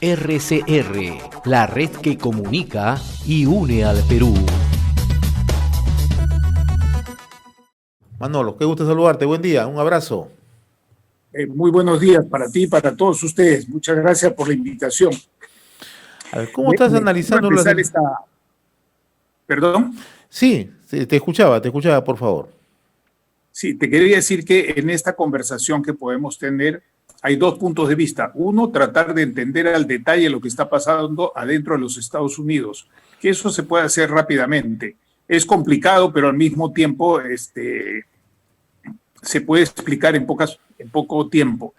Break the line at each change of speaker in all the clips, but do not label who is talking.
RCR, la red que comunica y une al Perú.
Manolo, qué gusto saludarte. Buen día, un abrazo.
Muy buenos días para ti y para todos ustedes. Muchas gracias por la invitación.
A ver, ¿cómo estás analizando las...
¿Perdón?
Sí, te escuchaba, por favor.
Sí, te quería decir que en esta conversación que podemos tener hay dos puntos de vista. Uno, tratar de entender al detalle lo que está pasando adentro de los Estados Unidos, que eso se puede hacer rápidamente. Es complicado, pero al mismo tiempo se puede explicar en poco tiempo.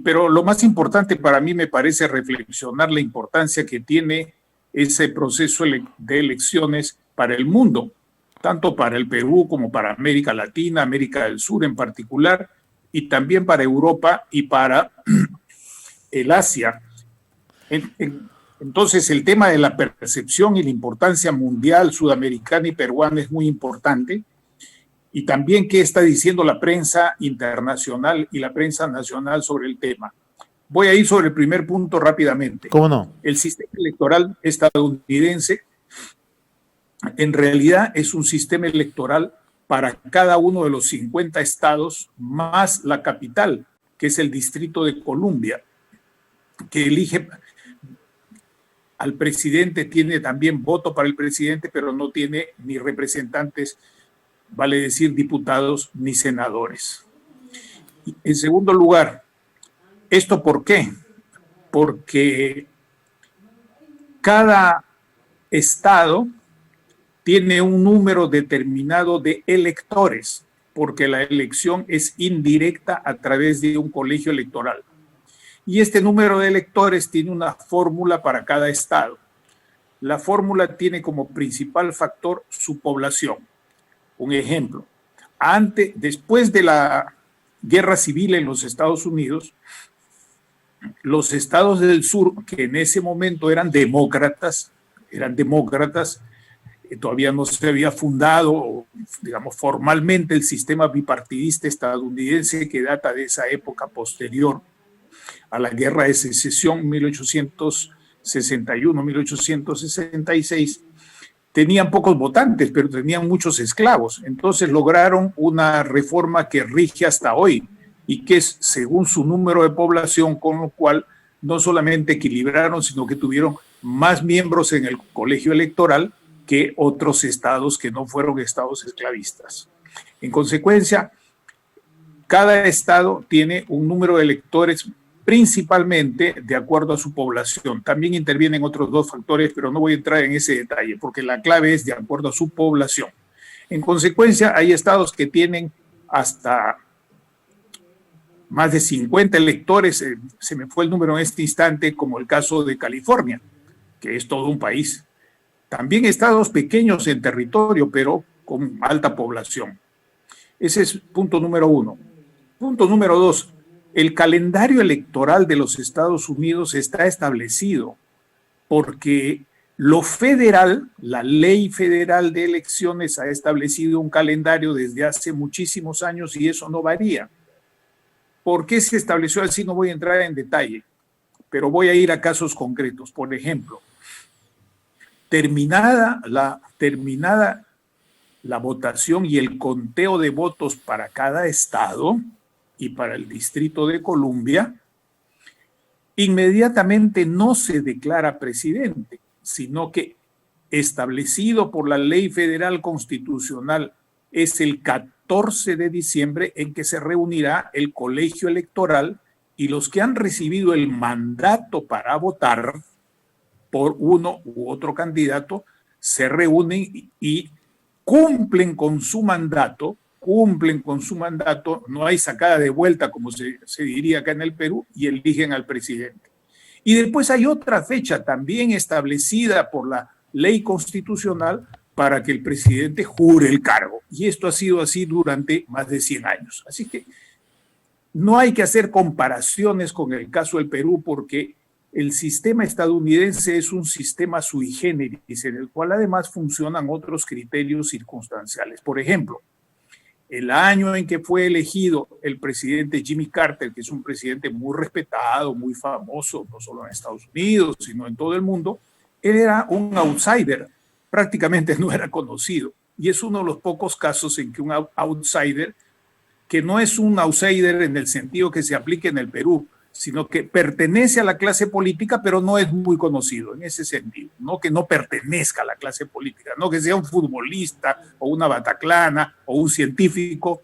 Pero lo más importante para mí me parece reflexionar la importancia que tiene ese proceso de elecciones para el mundo, tanto para el Perú como para América Latina, América del Sur en particular, y también para Europa y para el Asia. Entonces, el tema de la percepción y la importancia mundial, sudamericana y peruana es muy importante. Y también qué está diciendo la prensa internacional y la prensa nacional sobre el tema. Voy a ir sobre el primer punto rápidamente.
¿Cómo no?
El sistema electoral estadounidense en realidad es un sistema electoral para cada uno de los 50 estados más la capital, que es el Distrito de Columbia, que elige al presidente, tiene también voto para el presidente, pero no tiene ni representantes, vale decir diputados ni senadores. En segundo lugar, ¿esto por qué? Porque cada estado tiene un número determinado de electores, porque la elección es indirecta a través de un colegio electoral. Y este número de electores tiene una fórmula para cada estado. La fórmula tiene como principal factor su población. Un ejemplo, después de la guerra civil en los Estados Unidos, los estados del sur, que en ese momento eran demócratas, todavía no se había fundado, digamos, formalmente el sistema bipartidista estadounidense que data de esa época posterior a la guerra de secesión 1861-1866. Tenían pocos votantes, pero tenían muchos esclavos. Entonces lograron una reforma que rige hasta hoy y que es según su número de población, con lo cual no solamente equilibraron, sino que tuvieron más miembros en el colegio electoral que otros estados que no fueron estados esclavistas. En consecuencia, cada estado tiene un número de electores principalmente de acuerdo a su población. También intervienen otros dos factores, pero no voy a entrar en ese detalle, porque la clave es de acuerdo a su población. En consecuencia, hay estados que tienen hasta más de 50 electores, se me fue el número en este instante, como el caso de California, que es todo un país. También estados pequeños en territorio, pero con alta población. Ese es punto número uno. Punto número dos. El calendario electoral de los Estados Unidos está establecido porque lo federal, la ley federal de elecciones ha establecido un calendario desde hace muchísimos años y eso no varía. ¿Por qué se estableció así? No voy a entrar en detalle, pero voy a ir a casos concretos. Por ejemplo, terminada la votación y el conteo de votos para cada estado y para el Distrito de Columbia, inmediatamente no se declara presidente, sino que establecido por la ley federal constitucional es el 14 de diciembre en que se reunirá el colegio electoral y los que han recibido el mandato para votar por uno u otro candidato se reúnen y cumplen con su mandato, no hay sacada de vuelta, como se diría acá en el Perú, y eligen al presidente. Y después hay otra fecha también establecida por la ley constitucional para que el presidente jure el cargo. Y esto ha sido así durante más de 100 años. Así que no hay que hacer comparaciones con el caso del Perú porque el sistema estadounidense es un sistema sui generis en el cual además funcionan otros criterios circunstanciales. Por ejemplo, el año en que fue elegido el presidente Jimmy Carter, que es un presidente muy respetado, muy famoso, no solo en Estados Unidos, sino en todo el mundo, él era un outsider, prácticamente no era conocido. Y es uno de los pocos casos en que un outsider, que no es un outsider en el sentido que se aplique en el Perú, sino que pertenece a la clase política, pero no es muy conocido en ese sentido. No que no pertenezca a la clase política, no que sea un futbolista o una bataclana o un científico,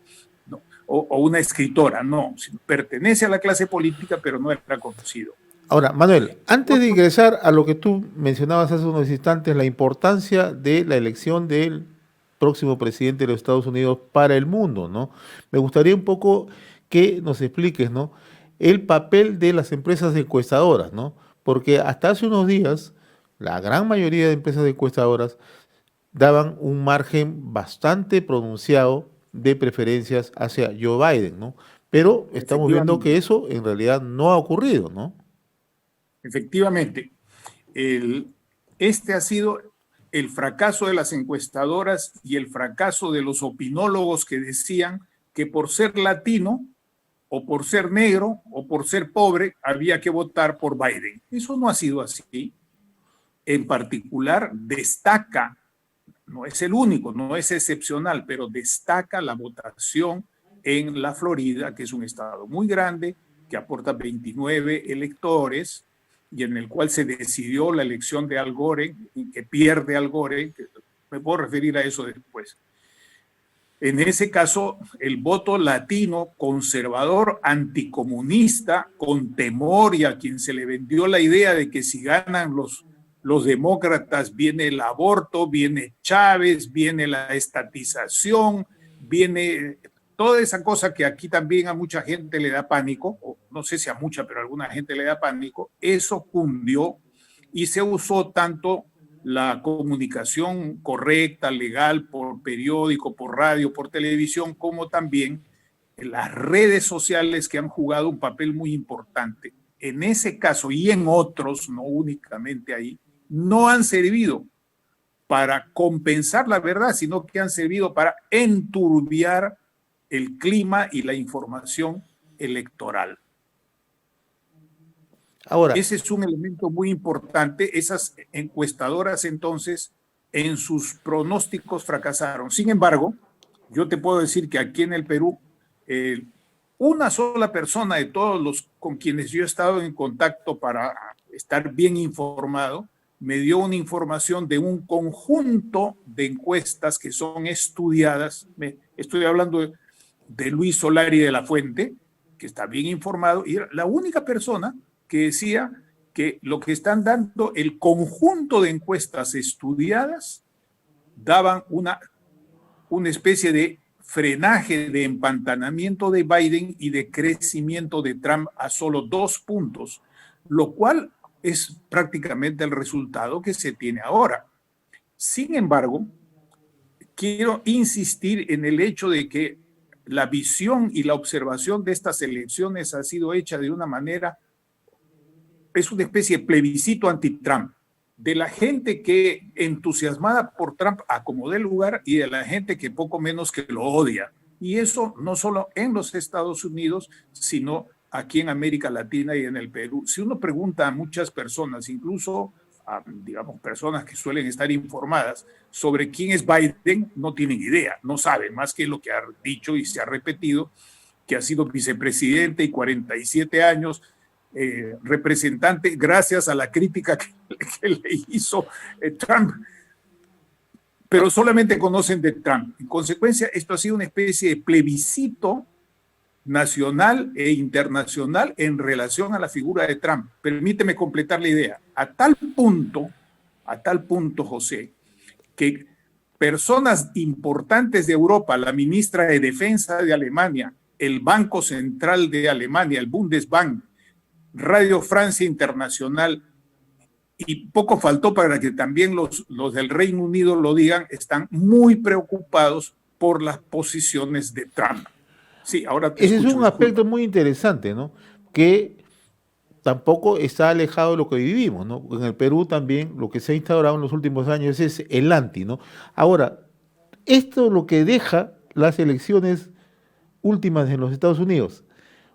no, o una escritora, no, sino pertenece a la clase política, pero no era conocido.
Ahora, Manuel, antes de ingresar a lo que tú mencionabas hace unos instantes, la importancia de la elección del próximo presidente de los Estados Unidos para el mundo, ¿no? Me gustaría un poco que nos expliques, ¿no?, el papel de las empresas encuestadoras, ¿no? Porque hasta hace unos días, la gran mayoría de empresas encuestadoras daban un margen bastante pronunciado de preferencias hacia Joe Biden, ¿no? Pero estamos viendo que eso en realidad no ha ocurrido, ¿no?
Efectivamente, este ha sido el fracaso de las encuestadoras y el fracaso de los opinólogos que decían que por ser latino o por ser negro o por ser pobre había que votar por Biden. Eso no ha sido así. En particular, destaca, no es el único, no es excepcional, pero destaca la votación en la Florida, que es un estado muy grande, que aporta 29 electores y en el cual se decidió la elección de Al Gore, que pierde Al Gore, que me puedo referir a eso después. En ese caso, el voto latino, conservador, anticomunista, con temor, y a quien se le vendió la idea de que si ganan los demócratas viene el aborto, viene Chávez, viene la estatización, viene toda esa cosa que aquí también a mucha gente le da pánico, o no sé si a mucha, pero a alguna gente le da pánico, eso cundió y se usó tanto la comunicación correcta, legal, por periódico, por radio, por televisión, como también las redes sociales que han jugado un papel muy importante. En ese caso y en otros, no únicamente ahí, no han servido para compensar la verdad, sino que han servido para enturbiar el clima y la información electoral. Ahora, ese es un elemento muy importante. Esas encuestadoras entonces en sus pronósticos fracasaron. Sin embargo, yo te puedo decir que aquí en el Perú, una sola persona de todos los con quienes yo he estado en contacto para estar bien informado, me dio una información de un conjunto de encuestas que son estudiadas. Estoy hablando de Luis Solari de la Fuente, que está bien informado, y era la única persona que decía que lo que están dando el conjunto de encuestas estudiadas daban una especie de frenaje, de empantanamiento de Biden y de crecimiento de Trump a solo 2 puntos, lo cual es prácticamente el resultado que se tiene ahora. Sin embargo, quiero insistir en el hecho de que la visión y la observación de estas elecciones ha sido hecha de una manera, es una especie de plebiscito anti-Trump, de la gente que entusiasmada por Trump acomodó el lugar y de la gente que poco menos que lo odia. Y eso no solo en los Estados Unidos, sino aquí en América Latina y en el Perú. Si uno pregunta a muchas personas, incluso a, digamos, personas que suelen estar informadas sobre quién es Biden, no tienen idea, no saben más que lo que ha dicho y se ha repetido, que ha sido vicepresidente y 47 años, representante, gracias a la crítica que le hizo Trump, pero solamente conocen de Trump. En consecuencia, esto ha sido una especie de plebiscito nacional e internacional en relación a la figura de Trump. Permíteme completar la idea. A tal punto, José, que personas importantes de Europa, la ministra de Defensa de Alemania, el Banco Central de Alemania, el Bundesbank, Radio Francia Internacional, y poco faltó para que también los del Reino Unido lo digan, están muy preocupados por las posiciones de Trump. Sí, ahora te
Ese
escucho,
es un aspecto muy interesante, ¿no? Que tampoco está alejado de lo que vivimos, ¿no? En el Perú también lo que se ha instaurado en los últimos años es el anti, ¿no? Ahora, esto lo que deja las elecciones últimas en los Estados Unidos?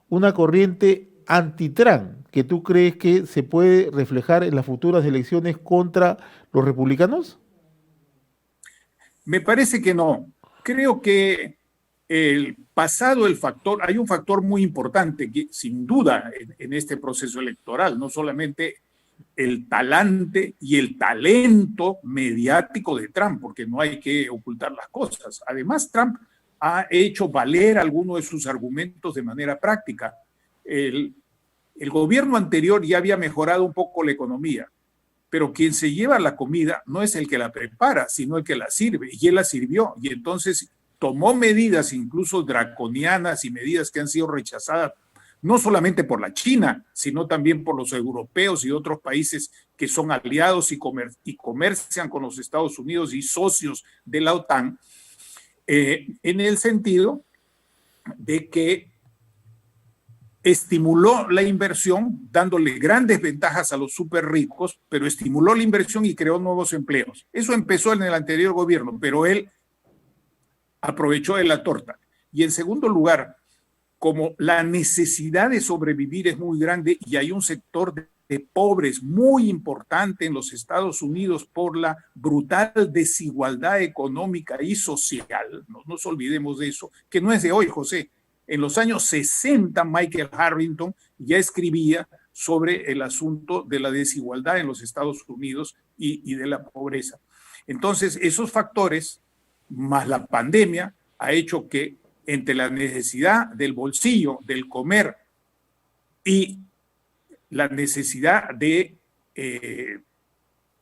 Una corriente anti-Trump que tú crees que se puede reflejar en las futuras elecciones contra los republicanos?
Me parece que no. Creo que hay un factor muy importante que sin duda en este proceso electoral, no solamente el talante y el talento mediático de Trump, porque no hay que ocultar las cosas. Además, Trump ha hecho valer algunos de sus argumentos de manera práctica. El gobierno anterior ya había mejorado un poco la economía, pero quien se lleva la comida no es el que la prepara, sino el que la sirve, y él la sirvió, y entonces tomó medidas incluso draconianas y medidas que han sido rechazadas no solamente por la China, sino también por los europeos y otros países que son aliados y comercian con los Estados Unidos y socios de la OTAN, en el sentido de que estimuló la inversión, dándole grandes ventajas a los súper ricos, pero estimuló la inversión y creó nuevos empleos. Eso empezó en el anterior gobierno, pero él aprovechó de la torta. Y en segundo lugar, como la necesidad de sobrevivir es muy grande y hay un sector de pobres muy importante en los Estados Unidos por la brutal desigualdad económica y social, no nos olvidemos de eso, que no es de hoy, José. En los años 60, Michael Harrington ya escribía sobre el asunto de la desigualdad en los Estados Unidos y de la pobreza. Entonces, esos factores, más la pandemia, ha hecho que entre la necesidad del bolsillo, del comer y la necesidad de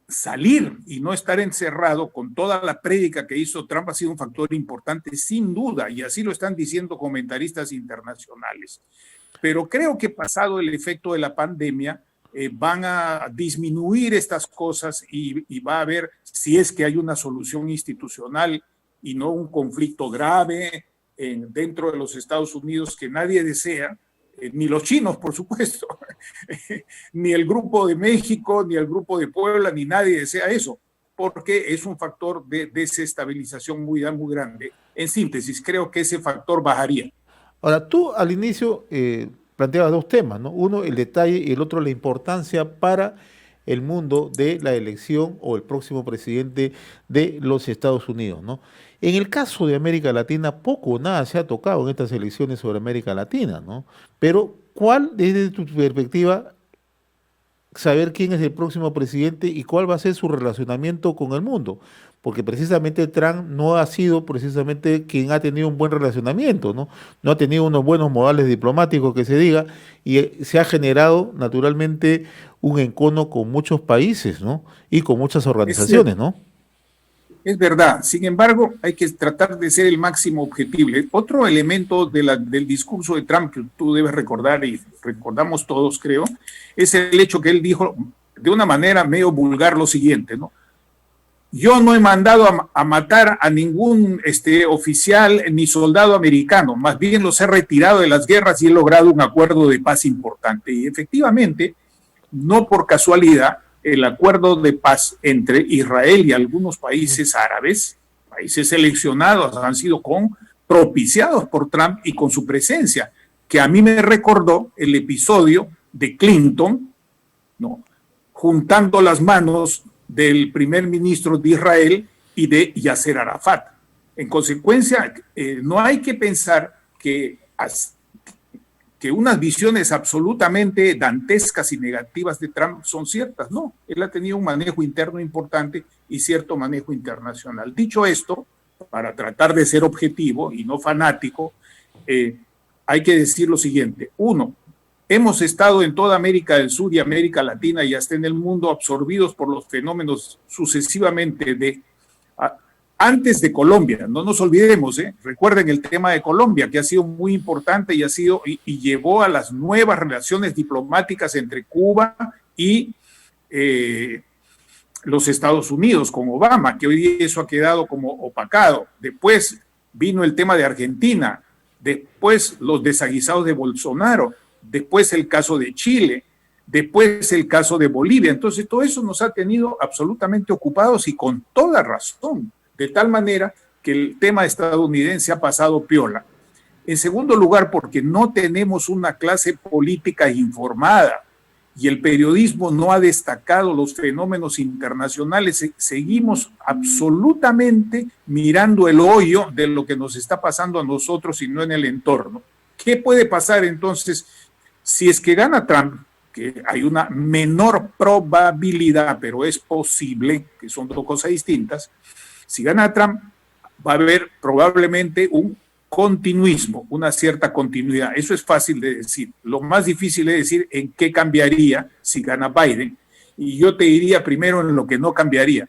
salir y no estar encerrado, con toda la prédica que hizo Trump, ha sido un factor importante sin duda, y así lo están diciendo comentaristas internacionales. Pero creo que pasado el efecto de la pandemia, van a disminuir estas cosas y va a haber, si es que hay una solución institucional y no un conflicto grave dentro de los Estados Unidos que nadie desea, ni los chinos, por supuesto, ni el Grupo de México, ni el Grupo de Puebla, ni nadie desea eso, porque es un factor de desestabilización muy grande. En síntesis, creo que ese factor bajaría.
Ahora, tú al inicio planteabas dos temas, ¿no? Uno, el detalle, y el otro, la importancia para el mundo de la elección o el próximo presidente de los Estados Unidos, ¿no? En el caso de América Latina, poco o nada se ha tocado en estas elecciones sobre América Latina, ¿no? Pero, ¿cuál, desde tu perspectiva, saber quién es el próximo presidente y cuál va a ser su relacionamiento con el mundo? Porque precisamente Trump no ha sido precisamente quien ha tenido un buen relacionamiento, ¿no? No ha tenido unos buenos modales diplomáticos que se diga, y se ha generado naturalmente un encono con muchos países, ¿no? Y con muchas organizaciones, ¿no?
Es verdad. Sin embargo, hay que tratar de ser el máximo objetivo. Otro elemento del discurso de Trump que tú debes recordar y recordamos todos, creo, es el hecho que él dijo de una manera medio vulgar lo siguiente, ¿no? Yo no he mandado a matar a ningún oficial ni soldado americano, más bien los he retirado de las guerras y he logrado un acuerdo de paz importante. Y efectivamente, no por casualidad, el acuerdo de paz entre Israel y algunos países árabes, países seleccionados, han sido propiciados por Trump y con su presencia, que a mí me recordó el episodio de Clinton, ¿no?, juntando las manos del primer ministro de Israel y de Yasser Arafat. En consecuencia, no hay que pensar que unas visiones absolutamente dantescas y negativas de Trump son ciertas. No, él ha tenido un manejo interno importante y cierto manejo internacional. Dicho esto, para tratar de ser objetivo y no fanático, hay que decir lo siguiente. Uno, hemos estado en toda América del Sur y América Latina y hasta en el mundo absorbidos por los fenómenos sucesivamente antes de Colombia. No nos olvidemos, recuerden el tema de Colombia, que ha sido muy importante y llevó a las nuevas relaciones diplomáticas entre Cuba y los Estados Unidos con Obama, que hoy día eso ha quedado como opacado. Después vino el tema de Argentina, después los desaguisados de Bolsonaro, después el caso de Chile, después el caso de Bolivia. Entonces todo eso nos ha tenido absolutamente ocupados y con toda razón, de tal manera que el tema estadounidense ha pasado piola. En segundo lugar, porque no tenemos una clase política informada y el periodismo no ha destacado los fenómenos internacionales. Seguimos absolutamente mirando el hoyo de lo que nos está pasando a nosotros y no en el entorno. ¿Qué puede pasar entonces si es que gana Trump? Que hay una menor probabilidad, pero es posible, que son dos cosas distintas. Si gana Trump, va a haber probablemente un continuismo, una cierta continuidad. Eso es fácil de decir. Lo más difícil es decir en qué cambiaría si gana Biden. Y yo te diría primero en lo que no cambiaría.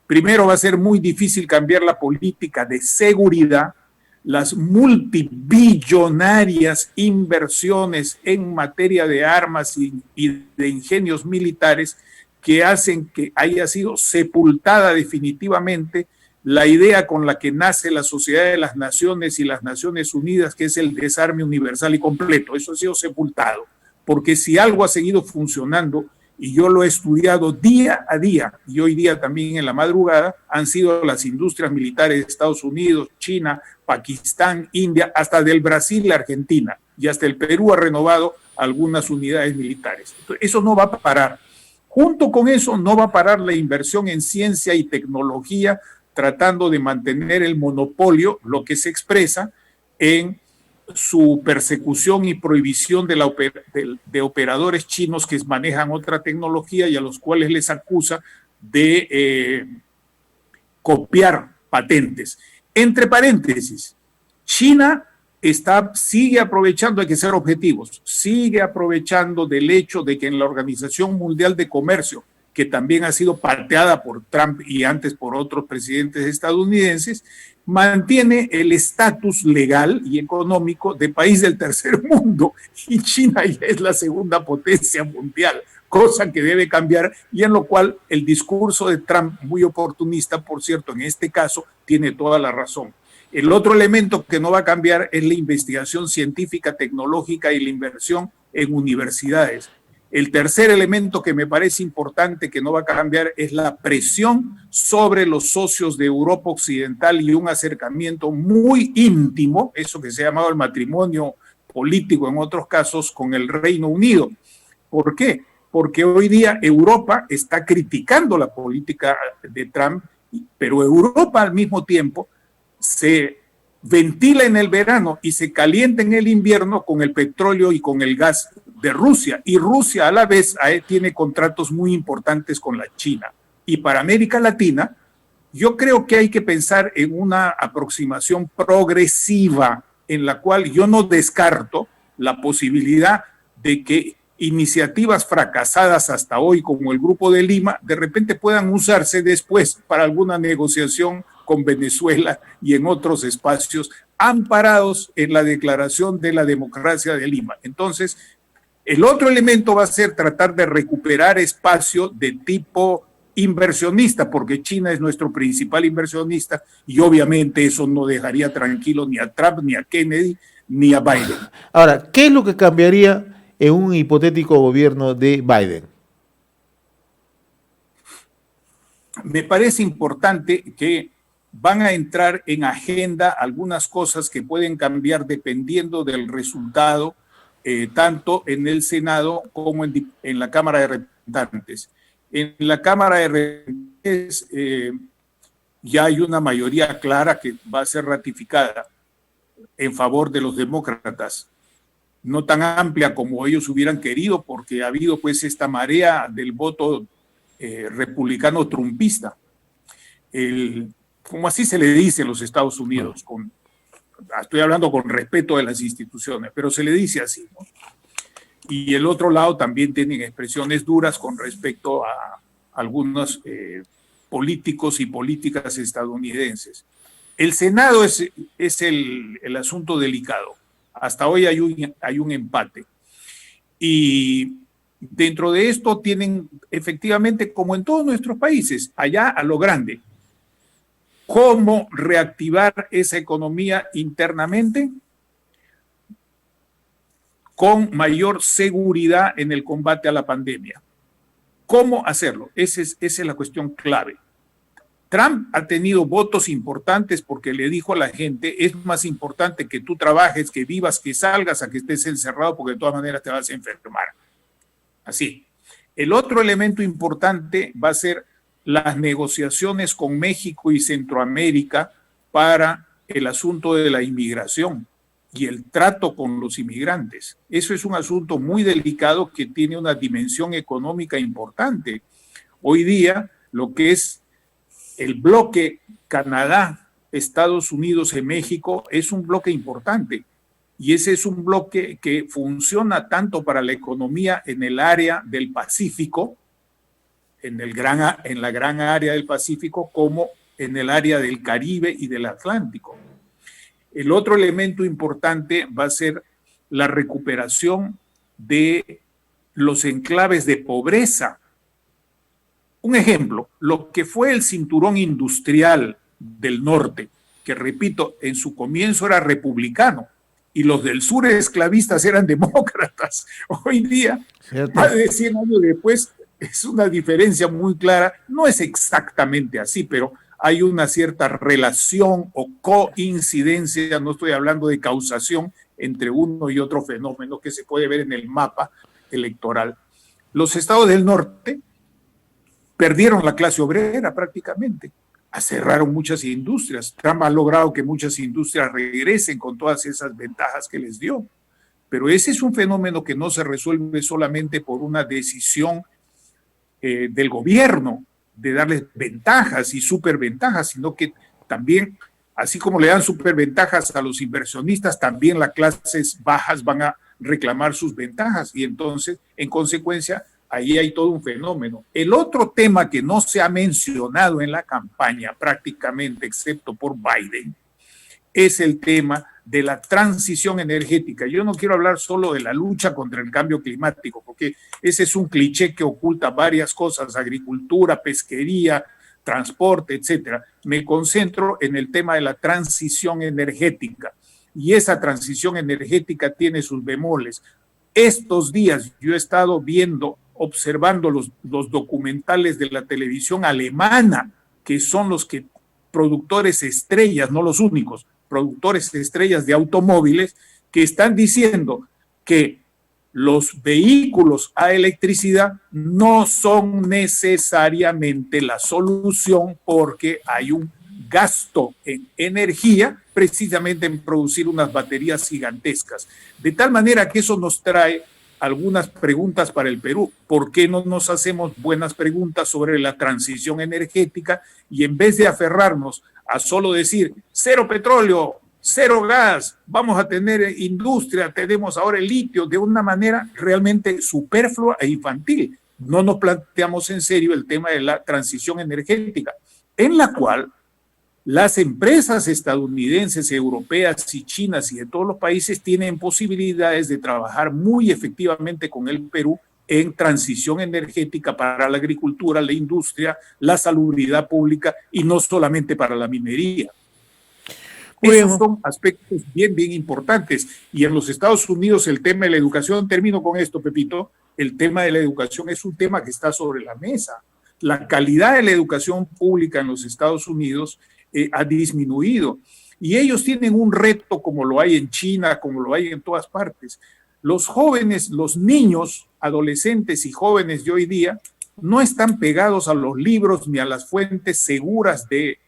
Primero, va a ser muy difícil cambiar la política de seguridad, las multibillonarias inversiones en materia de armas y de ingenios militares que hacen que haya sido sepultada definitivamente la idea con la que nace la Sociedad de las Naciones y las Naciones Unidas, que es el desarme universal y completo. Eso ha sido sepultado, porque si algo ha seguido funcionando, y yo lo he estudiado día a día, y hoy día también en la madrugada, han sido las industrias militares de Estados Unidos, China, Pakistán, India, hasta del Brasil y Argentina, y hasta el Perú ha renovado algunas unidades militares. Entonces, eso no va a parar. Junto con eso, no va a parar la inversión en ciencia y tecnología, tratando de mantener el monopolio, lo que se expresa en su persecución y prohibición de operadores chinos que manejan otra tecnología y a los cuales les acusa de copiar patentes. Entre paréntesis, China sigue aprovechando, hay que ser objetivos, sigue aprovechando del hecho de que en la Organización Mundial de Comercio, que también ha sido pateada por Trump y antes por otros presidentes estadounidenses, mantiene el estatus legal y económico de país del tercer mundo, y China ya es la segunda potencia mundial, cosa que debe cambiar y en lo cual el discurso de Trump, muy oportunista, por cierto, en este caso, tiene toda la razón. El otro elemento que no va a cambiar es la investigación científica, tecnológica y la inversión en universidades. El tercer elemento que me parece importante que no va a cambiar es la presión sobre los socios de Europa Occidental y un acercamiento muy íntimo, eso que se ha llamado el matrimonio político en otros casos, con el Reino Unido. ¿Por qué? Porque hoy día Europa está criticando la política de Trump, pero Europa al mismo tiempo se ventila en el verano y se calienta en el invierno con el petróleo y con el gas de Rusia, y Rusia a la vez tiene contratos muy importantes con la China. Y para América Latina, yo creo que hay que pensar en una aproximación progresiva en la cual yo no descarto la posibilidad de que iniciativas fracasadas hasta hoy, como el Grupo de Lima, de repente puedan usarse después para alguna negociación con Venezuela y en otros espacios amparados en la Declaración de la Democracia de Lima. Entonces, el otro elemento va a ser tratar de recuperar espacio de tipo inversionista, porque China es nuestro principal inversionista y obviamente eso no dejaría tranquilo ni a Trump, ni a Kennedy, ni a Biden.
Ahora, ¿qué es lo que cambiaría en un hipotético gobierno de Biden?
Me parece importante que van a entrar en agenda algunas cosas que pueden cambiar dependiendo del resultado, tanto en el Senado como en la Cámara de Representantes. En la Cámara de Representantes ya hay una mayoría clara que va a ser ratificada en favor de los demócratas, no tan amplia como ellos hubieran querido, porque ha habido pues esta marea del voto republicano trumpista. Como así se le dice en los Estados Unidos, estoy hablando con respeto de las instituciones, pero se le dice así, ¿no? Y el otro lado también tienen expresiones duras con respecto a algunos políticos y políticas estadounidenses. El Senado es el asunto delicado. Hasta hoy hay un empate. Y dentro de esto tienen efectivamente, como en todos nuestros países, allá a lo grande, cómo reactivar esa economía internamente con mayor seguridad en el combate a la pandemia. ¿Cómo hacerlo? Esa es la cuestión clave. Trump ha tenido votos importantes porque le dijo a la gente, es más importante que tú trabajes, que vivas, que salgas, a que estés encerrado, porque de todas maneras te vas a enfermar. Así. El otro elemento importante va a ser las negociaciones con México y Centroamérica para el asunto de la inmigración y el trato con los inmigrantes. Eso es un asunto muy delicado que tiene una dimensión económica importante. Hoy día, lo que es el bloque Canadá, Estados Unidos y México es un bloque importante. Y ese es un bloque que funciona tanto para la economía en el área del Pacífico, en la gran área del Pacífico, como en el área del Caribe y del Atlántico. El otro elemento importante va a ser la recuperación de los enclaves de pobreza. Un ejemplo, lo que fue el cinturón industrial del norte, que repito, en su comienzo era republicano, y los del sur esclavistas eran demócratas. Hoy día, más de 100 años después, es una diferencia muy clara. No es exactamente así, pero hay una cierta relación o coincidencia, no estoy hablando de causación, entre uno y otro fenómeno que se puede ver en el mapa electoral. Los estados del norte perdieron la clase obrera prácticamente. Cerraron muchas industrias. Trump ha logrado que muchas industrias regresen con todas esas ventajas que les dio. Pero ese es un fenómeno que no se resuelve solamente por una decisión del gobierno de darles ventajas y superventajas, sino que también, así como le dan superventajas a los inversionistas, también las clases bajas van a reclamar sus ventajas y entonces, en consecuencia, ahí hay todo un fenómeno. El otro tema que no se ha mencionado en la campaña prácticamente, excepto por Biden, es el tema de la transición energética. Yo no quiero hablar solo de la lucha contra el cambio climático, porque ese es un cliché que oculta varias cosas, agricultura, pesquería, transporte, etcétera. Me concentro en el tema de la transición energética. Y esa transición energética tiene sus bemoles. Estos días yo he estado observando los documentales de la televisión alemana, que son los que productores estrellas, no los únicos, productores estrellas de automóviles, que están diciendo que los vehículos a electricidad no son necesariamente la solución porque hay un gasto en energía precisamente en producir unas baterías gigantescas. De tal manera que eso nos trae algunas preguntas para el Perú. ¿Por qué no nos hacemos buenas preguntas sobre la transición energética y en vez de aferrarnos a solo decir cero petróleo, cero gas, vamos a tener industria, tenemos ahora el litio, de una manera realmente superflua e infantil? No nos planteamos en serio el tema de la transición energética, en la cual las empresas estadounidenses, europeas y chinas y de todos los países tienen posibilidades de trabajar muy efectivamente con el Perú en transición energética para la agricultura, la industria, la salubridad pública y no solamente para la minería. Esos son aspectos bien, bien importantes. Y en los Estados Unidos el tema de la educación, termino con esto, Pepito, el tema de la educación es un tema que está sobre la mesa. La calidad de la educación pública en los Estados Unidos ha disminuido. Y ellos tienen un reto como lo hay en China, como lo hay en todas partes. Los jóvenes, los niños, adolescentes y jóvenes de hoy día no están pegados a los libros ni a las fuentes seguras de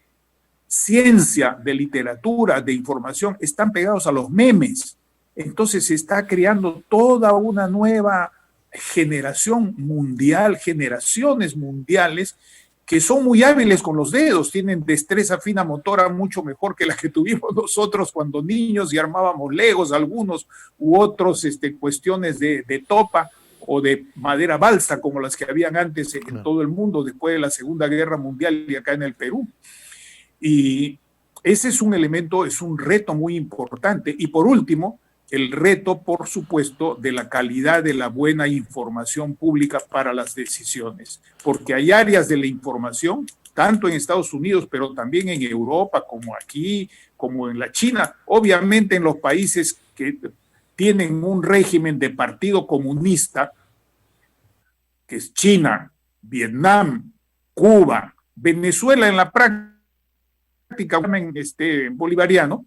ciencia, de literatura, de información, están pegados a los memes. Entonces se está creando toda una nueva generación mundial, generaciones mundiales que son muy hábiles con los dedos, tienen destreza fina motora mucho mejor que la que tuvimos nosotros cuando niños y armábamos legos, algunos u otros cuestiones de topa o de madera balsa como las que habían antes en todo el mundo después de la Segunda Guerra Mundial y acá en el Perú. Y ese es un elemento, es un reto muy importante. Y por último, el reto, por supuesto, de la calidad de la buena información pública para las decisiones. Porque hay áreas de la información, tanto en Estados Unidos, pero también en Europa, como aquí, como en la China, obviamente en los países que tienen un régimen de partido comunista, que es China, Vietnam, Cuba, Venezuela en la práctica, bolivariano,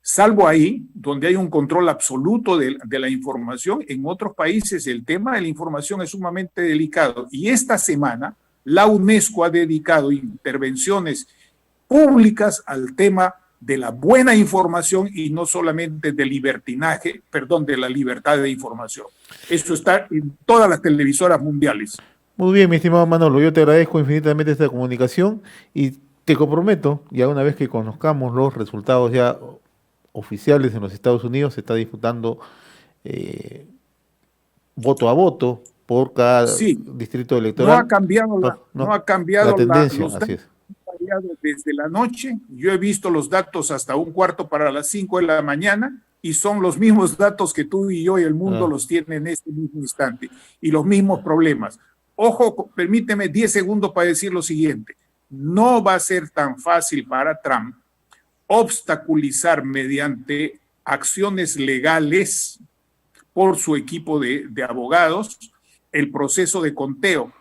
salvo ahí, donde hay un control absoluto de la información, en otros países el tema de la información es sumamente delicado. Y esta semana la UNESCO ha dedicado intervenciones públicas al tema de la buena información y no solamente del libertinaje, perdón, de la libertad de información. Eso está en todas las televisoras mundiales.
Muy bien, mi estimado Manolo, yo te agradezco infinitamente esta comunicación y te comprometo, ya una vez que conozcamos los resultados ya oficiales en los Estados Unidos, se está disputando voto a voto por cada distrito electoral.
No ha cambiado
la tendencia,
los datos. Desde la noche, yo he visto los datos hasta 5:15 de la mañana y son los mismos datos que tú y yo y el mundo los tiene en este mismo instante y los mismos problemas. Ojo, permíteme 10 segundos para decir lo siguiente. No va a ser tan fácil para Trump obstaculizar mediante acciones legales por su equipo de abogados el proceso de conteo,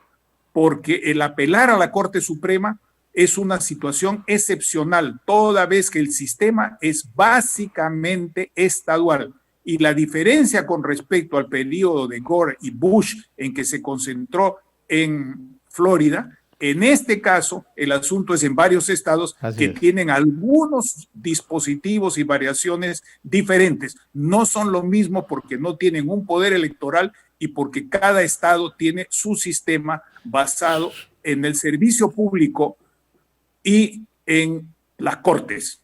porque el apelar a la Corte Suprema es una situación excepcional, toda vez que el sistema es básicamente estadual. Y la diferencia con respecto al periodo de Gore y Bush, en que se concentró en Florida, en este caso el asunto es en varios estados tienen algunos dispositivos y variaciones diferentes. No son lo mismo porque no tienen un poder electoral y porque cada estado tiene su sistema basado en el servicio público y en las cortes.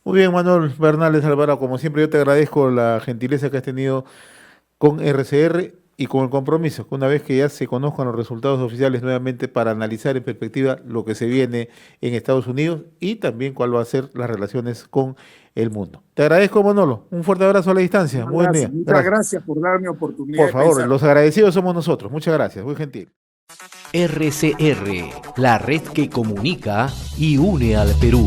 Muy bien, Manuel Bernales Alvarado, como siempre yo te agradezco la gentileza que has tenido con RCR y con el compromiso, que una vez que ya se conozcan los resultados oficiales nuevamente para analizar en perspectiva lo que se viene en Estados Unidos y también cuál va a ser las relaciones con el mundo. Te agradezco, Manolo. Un fuerte abrazo a la distancia. Buen día.
Muchas gracias por darme oportunidad.
Por favor, los agradecidos somos nosotros. Muchas gracias. Muy gentil.
RCR, la red que comunica y une al Perú.